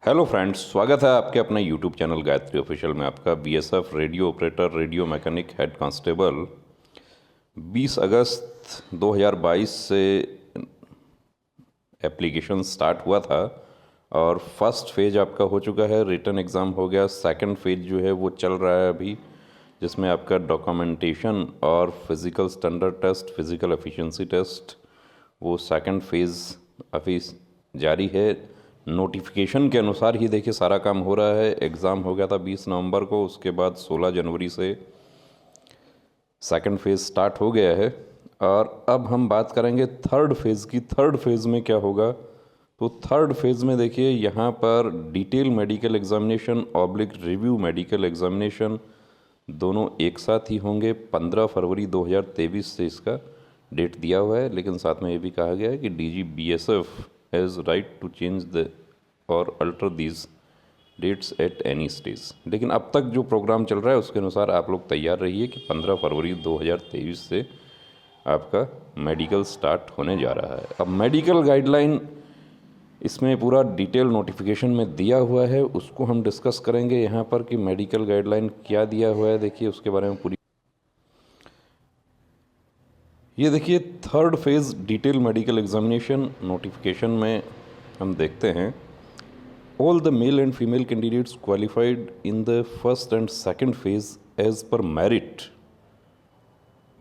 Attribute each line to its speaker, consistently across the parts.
Speaker 1: Hello friends, स्वागत है आपके अपने यूट्यूब चैनल गायत्री ऑफिशियल में। आपका BSF radio operator, radio mechanic, head constable 20 अगस्त 2022 से एप्लीकेशन स्टार्ट हुआ था और फर्स्ट फेज आपका हो चुका है, रिटन एग्ज़ाम हो गया। सेकंड फेज जो है वो चल रहा है अभी, जिसमें आपका डॉक्यूमेंटेशन और physical standard test, physical efficiency test, वो सेकंड फेज़ अभी जारी है। नोटिफिकेशन के अनुसार ही देखिए सारा काम हो रहा है। एग्ज़ाम हो गया था 20 नवंबर को, उसके बाद 16 जनवरी से सेकंड फेज़ स्टार्ट हो गया है। और अब हम बात करेंगे थर्ड फेज़ की। थर्ड फेज़ में क्या होगा, तो थर्ड फेज़ में देखिए यहाँ पर detail medical examination oblique review medical examination दोनों एक साथ ही होंगे। 15 फरवरी 2023 से इसका डेट दिया हुआ है, लेकिन साथ में ये भी कहा गया है कि DG BSF has right to change the और alter these dates at any stage. लेकिन अब तक जो प्रोग्राम चल रहा है उसके अनुसार आप लोग तैयार रहिए कि 15 फरवरी 2023 से आपका मेडिकल स्टार्ट होने जा रहा है। अब मेडिकल गाइडलाइन इसमें पूरा डिटेल नोटिफिकेशन में दिया हुआ है, उसको हम डिस्कस करेंगे यहाँ पर कि मेडिकल गाइडलाइन क्या दिया हुआ है। देखिए उसके बारे में पूरी, ये देखिए third phase detail medical examination notification में हम देखते हैं, all the male and female candidates qualified in the first and second phase as per merit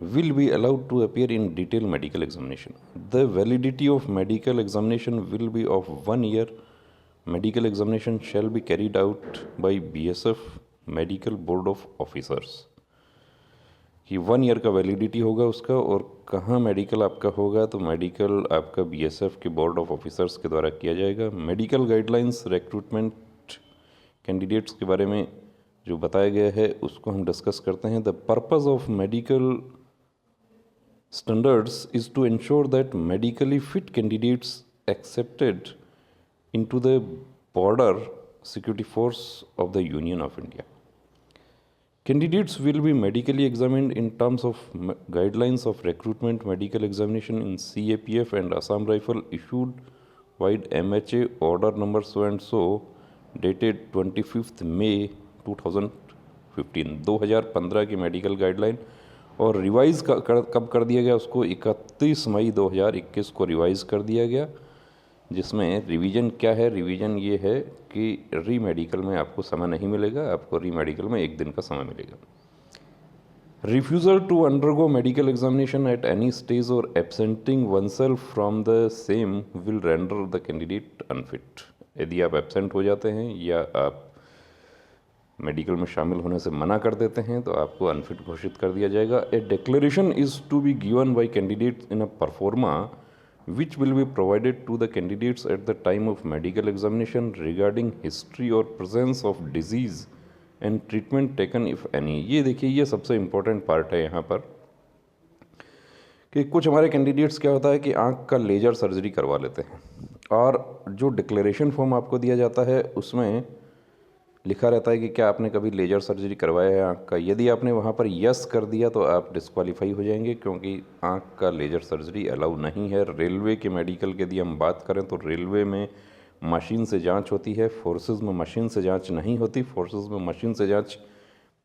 Speaker 1: will be allowed to appear in detailed medical examination. The validity of medical examination will be of 1 year. Medical examination shall be carried out by BSF Medical Board of Officers. कि 1 year का validity होगा उसका, और कहाँ medical आपका होगा, तो medical आपका बीएसएफ के बोर्ड ऑफ ऑफिसर्स के द्वारा किया जाएगा। मेडिकल गाइडलाइंस रिक्रूटमेंट कैंडिडेट्स के बारे में जो बताया गया है उसको हम डिस्कस करते हैं। The purpose of medical standards is to ensure that medically fit candidates accepted into the Border Security Force of the Union of India. Candidates will be medically examined in terms of guidelines of recruitment medical examination in CAPF and Assam Rifle issued wide MHA order number so and so dated 25th May 2015 2015 की medical guideline, और revise कब कर दिया गया उसको 31 मई 2021 को revise कर दिया गया। जिसमें रिवीजन क्या है, रिवीजन ये है कि री मेडिकल में आपको समय नहीं मिलेगा, आपको री मेडिकल में 1 दिन का समय मिलेगा। Refusal to undergo medical examination at any stage और absenting oneself from the same will render the candidate unfit. यदि आप एब्सेंट हो जाते हैं या आप मेडिकल में शामिल होने से मना कर देते हैं तो आपको अनफिट घोषित कर दिया जाएगा। A declaration is to be given by candidate in a proforma which will be provided to the candidates at the time of medical examination regarding history or presence of disease and treatment taken if any. ये देखिए ये सबसे important part है यहाँ पर कि कुछ हमारे कैंडिडेट्स क्या होता है कि आँख का लेजर सर्जरी करवा लेते हैं, और जो डिक्लेरेशन फॉर्म आपको दिया जाता है उसमें लिखा रहता है कि क्या आपने कभी लेजर सर्जरी करवाया है आँख का। यदि आपने वहाँ पर यस कर दिया तो आप डिस्क्वालीफाई हो जाएंगे, क्योंकि आँख का लेजर सर्जरी अलाउ नहीं है। रेलवे के मेडिकल की यदि हम बात करें तो रेलवे में मशीन से जांच होती है, फोर्सेस में मशीन से जांच नहीं होती। फोर्सेस में मशीन से जांच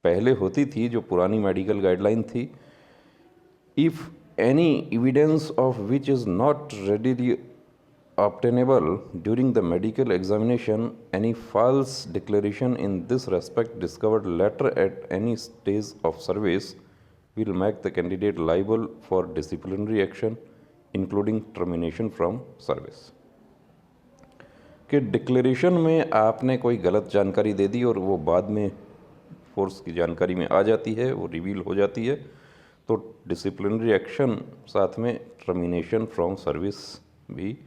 Speaker 1: पहले होती थी, जो पुरानी मेडिकल गाइडलाइन थी। If any evidence of which is not readily obtainable during the medical examination, any false declaration in this respect discovered later at any stage of service will make the candidate liable for disciplinary action including termination from service. कि declaration में आपने कोई गलत जानकारी दे दी और वो बाद में फोर्स की जानकारी में आ जाती है, वो रिवील हो जाती है, तो डिसिप्लिनरी एक्शन साथ में टर्मिनेशन फ्रॉम सर्विस भी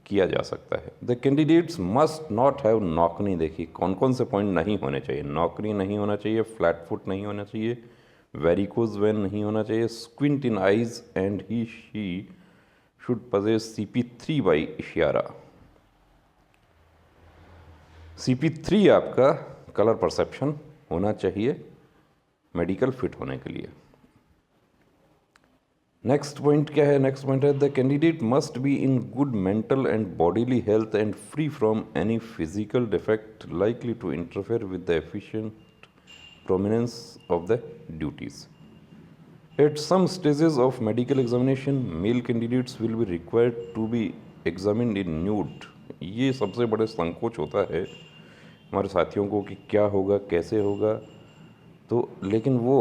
Speaker 1: किया जा सकता है। The candidates must not have knock knee. देखिए कौन कौन से पॉइंट नहीं होने चाहिए। नॉकनी नहीं होना चाहिए, फ्लैट फुट नहीं होना चाहिए, वेरिकोज वेन नहीं होना चाहिए, squint in eyes, and he she should possess CP3 by Ishihara. CP3 आपका कलर परसेप्शन होना चाहिए मेडिकल फिट होने के लिए। नेक्स्ट पॉइंट क्या है? नेक्स्ट पॉइंट है the candidate must be in good mental and bodily health and free from any physical defect likely to interfere with the efficient prominence of the duties. At some stages of medical examination, male candidates will be required to be examined in nude. ये सबसे बड़े संकोच होता है हमारे साथियों को कि क्या होगा, कैसे होगा, तो लेकिन वो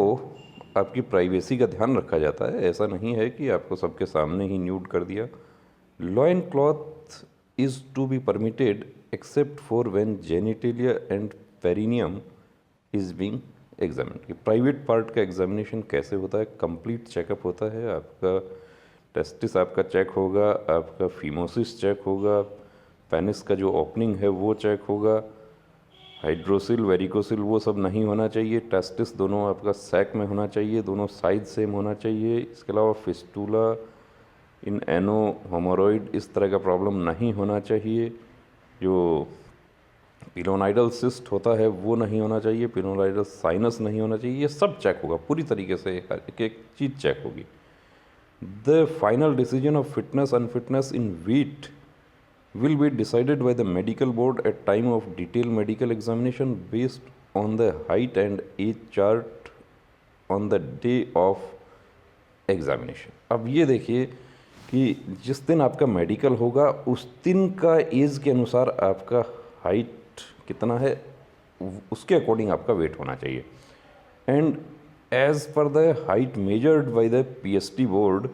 Speaker 1: आपकी प्राइवेसी का ध्यान रखा जाता है। ऐसा नहीं है कि आपको सबके सामने ही न्यूड कर दिया। Loin cloth is to be permitted except for when genitalia and perineum is being examine. कि प्राइवेट पार्ट का एग्जामिनेशन कैसे होता है? कंप्लीट चेकअप होता है। आपका टेस्टिस आपका चेक होगा, आपका फीमोसिस चेक होगा, पेनिस का जो ओपनिंग है वो चेक होगा, हाइड्रोसिल वेरिकोसिल वो सब नहीं होना चाहिए। टेस्टिस दोनों आपका सैक में होना चाहिए, दोनों साइज सेम होना चाहिए। इसके अलावा फिस्टूला इन एनो होमोरॉइड इस तरह का प्रॉब्लम नहीं होना चाहिए। जो पिलोनाइडल सिस्ट होता है वो नहीं होना चाहिए, पिलोनाइडल साइनस नहीं होना चाहिए। ये सब चेक होगा पूरी तरीके से, एक एक चीज़ चेक होगी। The final decision of fitness unfitness in wheat will be decided by the medical board at time of detailed medical examination based on the height and age chart on the day of examination. अब ये देखिए कि जिस दिन आपका medical होगा उस दिन का एज के अनुसार आपका हाइट कितना है उसके अकॉर्डिंग आपका वेट होना चाहिए। And as per the height measured by the PST board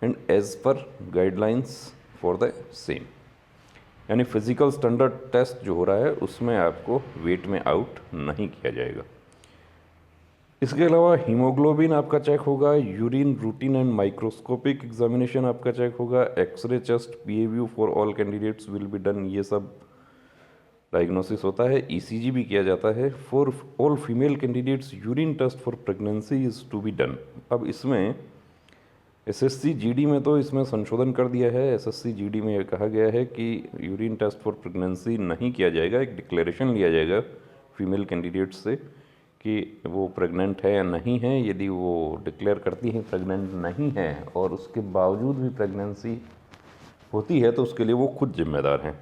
Speaker 1: and as per guidelines for the same. यानी फिजिकल स्टैंडर्ड टेस्ट जो हो रहा है उसमें आपको वेट में आउट नहीं किया जाएगा। इसके अलावा हीमोग्लोबिन आपका चेक होगा, urine routine and microscopic examination आपका चेक होगा, X ray chest PA view for all candidates will be done. ये सब डायग्नोसिस होता है। ईसीजी भी किया जाता है। For all female candidates urine test for pregnancy is to be done. अब इसमें एसएससी जीडी में तो इसमें संशोधन कर दिया है। एसएससी जीडी में यह कहा गया है कि यूरिन टेस्ट फॉर प्रेगनेंसी नहीं किया जाएगा। एक डिक्लेरेशन लिया जाएगा फीमेल कैंडिडेट्स से कि वो प्रेग्नेंट है या नहीं है। यदि वो डिक्लेयर करती हैं प्रेग्नेंट नहीं है और उसके बावजूद भी प्रेगनेंसी होती है तो उसके लिए वो खुद जिम्मेदार हैं।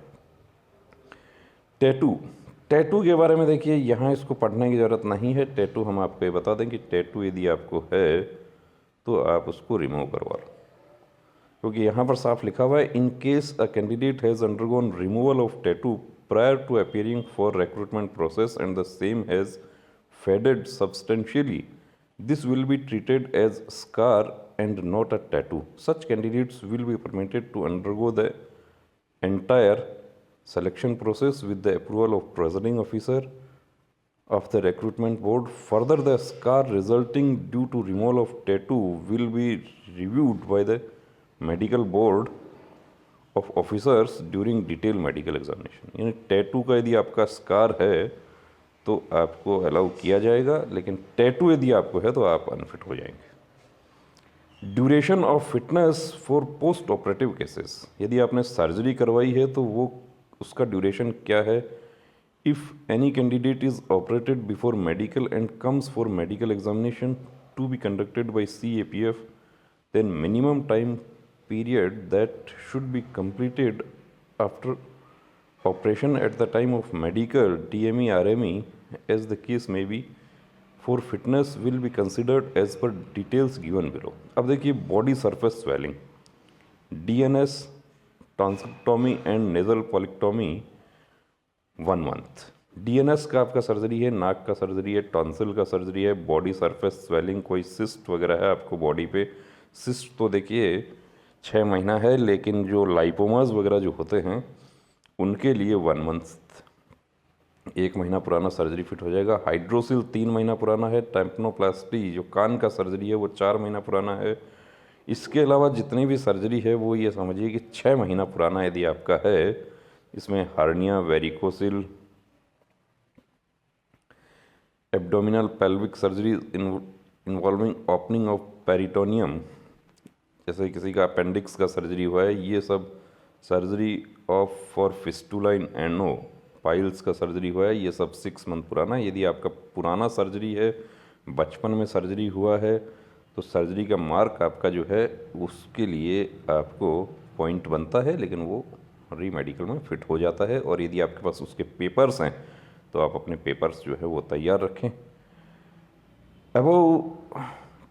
Speaker 1: टैटू के बारे में देखिए, यहाँ इसको पढ़ने की ज़रूरत नहीं है। टैटू हम आपको ये बता दें कि टैटू यदि आपको है तो आप उसको रिमूव करवा लो, क्योंकि यहाँ पर साफ लिखा हुआ है in case a candidate has undergone removal of tattoo prior to appearing for recruitment process and the same has faded substantially this will be treated as scar and not a tattoo. Such candidates will be permitted to undergo the entire selection process with the approval of presiding officer of the recruitment board. Further, the scar resulting due to removal of tattoo will be reviewed by the medical board of officers during detailed medical examination. यानी tattoo का यदि आपका scar है तो आपको allow किया जाएगा, लेकिन टैटू यदि आपको है तो आप अनफिट हो जाएंगे। Duration of fitness for post operative cases, यदि आपने सर्जरी करवाई है तो वो उसका ड्यूरेशन क्या है? If any candidate is operated before medical and comes for medical examination to be conducted by CAPF, then minimum time period that should be completed after operation at the time of medical DME RME as the case may be for fitness will be considered as per details given below. अब देखिए, body surface swelling, DNS tonsillectomy and nasal polypectomy 1 month. DNS का आपका surgery है, नाक का surgery है, tonsil का surgery है, बॉडी सरफेस स्वेलिंग, कोई सिस्ट वगैरह है आपको बॉडी पे। सिस्ट तो देखिए 6 महीना है, लेकिन जो लाइपोमास वगैरह जो होते हैं उनके लिए 1 मंथ, 1 महीना पुराना सर्जरी फिट हो जाएगा। हाइड्रोसिल 3 महीना पुराना है। टेम्पनोप्लास्टी जो कान का सर्जरी है वो 4 महीना पुराना है। इसके अलावा जितनी भी सर्जरी है वो ये समझिए कि 6 महीना पुराना यदि आपका है। इसमें hernia, varicocele, abdominal pelvic surgery involving opening of peritoneum, जैसे किसी का अपेंडिक्स का सर्जरी हुआ है, ये सब surgery of for fistula in ano piles का सर्जरी हुआ है, ये सब 6 मंथ पुराना। यदि आपका पुराना सर्जरी है, बचपन में सर्जरी हुआ है, तो सर्जरी का मार्क आपका जो है उसके लिए आपको पॉइंट बनता है, लेकिन वो री मेडिकल में फिट हो जाता है। और यदि आपके पास उसके पेपर्स हैं तो आप अपने पेपर्स जो है वो तैयार रखें। Above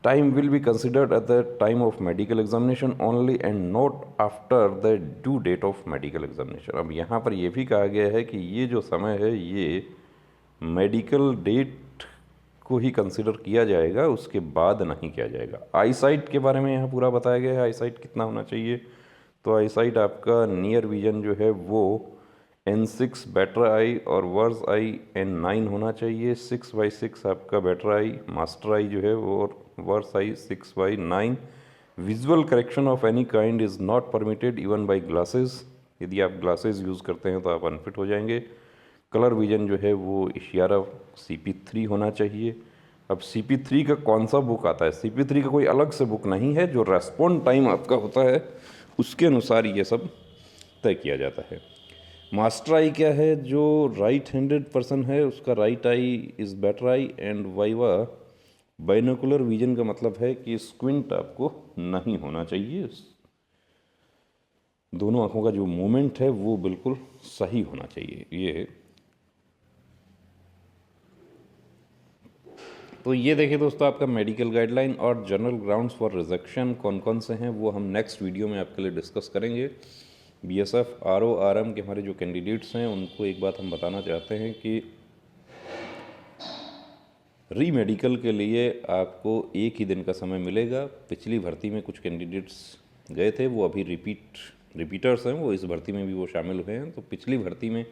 Speaker 1: time will be considered at the time of medical examination only and not after the due date of medical examination। अब यहाँ पर यह भी कहा गया है कि ये जो समय है ये मेडिकल डेट को ही कंसिडर किया जाएगा, उसके बाद नहीं किया जाएगा। आईसाइट के बारे में यहाँ पूरा बताया गया है, आईसाइट कितना होना चाहिए। तो आईसाइट आपका नियर विजन जो है वो N6 बेटर आई और वर्स आई N9 होना चाहिए। 6/6 आपका बेटर आई, मास्टर आई जो है वो, और worse eye 6/9। Visual correction of any kind is not permitted even by glasses. यदि आप ग्लासेस यूज़ करते हैं तो आप अनफिट हो जाएंगे। कलर विजन जो है वो इशियारा CP3 होना चाहिए। अब CP3 का कौन सा बुक आता है? CP3 का कोई अलग से बुक नहीं है, जो रेस्पॉन्ड टाइम आपका होता है उसके अनुसार ये सब तय किया जाता है। मास्टर आई क्या है? जो राइट हैंडेड पर्सन है उसका right I is better I and viva binocular vision का मतलब है कि स्क्विंट आपको नहीं होना चाहिए, दोनों आंखों का जो मूवमेंट है वो बिल्कुल सही होना चाहिए। ये देखिए दोस्तों, आपका मेडिकल गाइडलाइन और जनरल ग्राउंड्स फॉर रिजेक्शन कौन कौन से हैं वो हम नेक्स्ट वीडियो में आपके लिए डिस्कस करेंगे। BSF RO RM के हमारे जो कैंडिडेट्स हैं उनको एक बात हम बताना चाहते हैं कि री मेडिकल के लिए आपको एक ही दिन का समय मिलेगा। पिछली भर्ती में कुछ कैंडिडेट्स गए थे, वो अभी रिपीटर्स हैं, वो इस भर्ती में भी वो शामिल हुए हैं। तो पिछली भर्ती में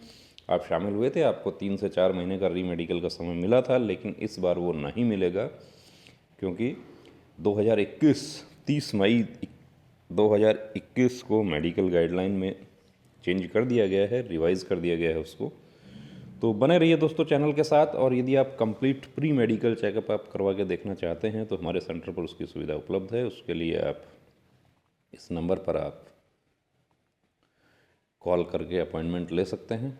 Speaker 1: आप शामिल हुए थे, आपको 3 से 4 महीने का री मेडिकल का समय मिला था, लेकिन इस बार वो नहीं मिलेगा, क्योंकि 30 मई 2021 को मेडिकल गाइडलाइन में चेंज कर दिया गया है, रिवाइज़ कर दिया गया है उसको। तो बने रहिए दोस्तों चैनल के साथ। और यदि आप कंप्लीट प्री मेडिकल चेकअप आप करवा के देखना चाहते हैं तो हमारे सेंटर पर उसकी सुविधा उपलब्ध है। उसके लिए आप इस नंबर पर आप कॉल करके अपॉइंटमेंट ले सकते हैं।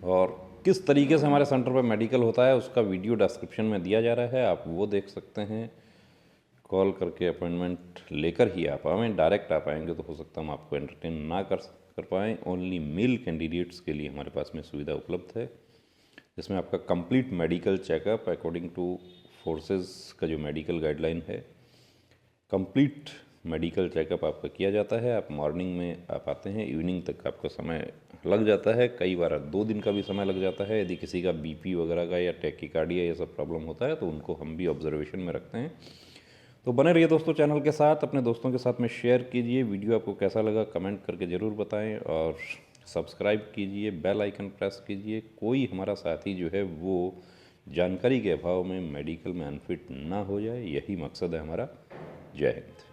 Speaker 1: और किस तरीके से हमारे सेंटर पर मेडिकल होता है उसका वीडियो डिस्क्रिप्शन में दिया जा रहा है, आप वो देख सकते हैं। कॉल करके अपॉइंटमेंट लेकर ही आप आएँ। डायरेक्ट आप आएंगे तो हो सकता है हम आपको एंटरटेन ना कर पाएँ। ओनली मेल कैंडिडेट्स के लिए हमारे पास में सुविधा उपलब्ध है, जिसमें आपका complete medical checkup according two forces का जो मेडिकल गाइडलाइन है, कंप्लीट मेडिकल चेकअप आपका किया जाता है। आप मॉर्निंग में आप आते हैं, इवनिंग तक आपका समय लग जाता है, कई बार 2 दिन का भी समय लग जाता है। यदि किसी का BP वगैरह का या टैकीकार्डिया ये सब प्रॉब्लम होता है तो उनको हम भी ऑब्जर्वेशन में रखते हैं। तो बने रहिए दोस्तों चैनल के साथ, अपने दोस्तों के साथ में शेयर कीजिए। वीडियो आपको कैसा लगा कमेंट करके ज़रूर बताएं और सब्सक्राइब कीजिए, बेल आइकन प्रेस कीजिए। कोई हमारा साथी जो है वो जानकारी के अभाव में मेडिकल में अनफिट ना हो जाए, यही मकसद है हमारा। जय हिंद।